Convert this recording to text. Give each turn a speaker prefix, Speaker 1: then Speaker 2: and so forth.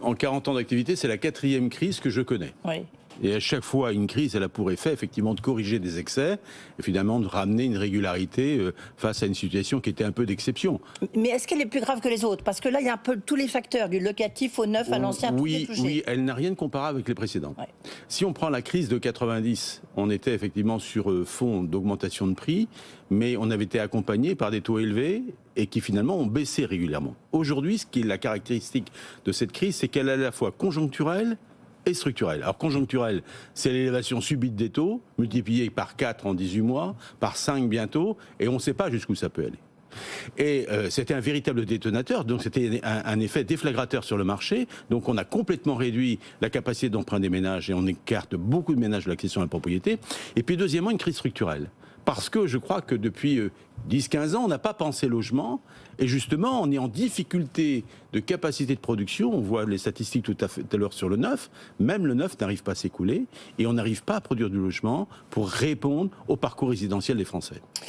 Speaker 1: En 40 ans d'activité, c'est la 4e crise que je connais.
Speaker 2: Oui.
Speaker 1: Et à chaque fois, une crise, elle a pour effet, effectivement, de corriger des excès et finalement de ramener une régularité face à une situation qui était un peu d'exception.
Speaker 2: Mais est-ce qu'elle est plus grave que les autres? Parce que là, il y a un peu tous les facteurs, du locatif au neuf à l'ancien, tout est touché.
Speaker 1: Oui, elle n'a rien de comparable avec les précédentes.
Speaker 2: Ouais.
Speaker 1: Si on prend la crise de 90, on était effectivement sur fond d'augmentation de prix, mais on avait été accompagné par des taux élevés et qui finalement ont baissé régulièrement. Aujourd'hui, ce qui est la caractéristique de cette crise, c'est qu'elle est à la fois conjoncturelle et structurelle. Alors conjoncturelle, c'est l'élévation subite des taux, multipliée par 4 en 18 mois, par 5 bientôt, et on ne sait pas jusqu'où ça peut aller. Et c'était un véritable détonateur, donc c'était un effet déflagrateur sur le marché. Donc on a complètement réduit la capacité d'emprunt des ménages et on écarte beaucoup de ménages de l'accession à la propriété. Et puis deuxièmement, une crise structurelle. Parce que je crois que depuis 10-15 ans, on n'a pas pensé logement. Et justement, on est en difficulté de capacité de production. On voit les statistiques tout à l'heure sur le neuf. Même le neuf n'arrive pas à s'écouler. Et on n'arrive pas à produire du logement pour répondre au parcours résidentiel des Français.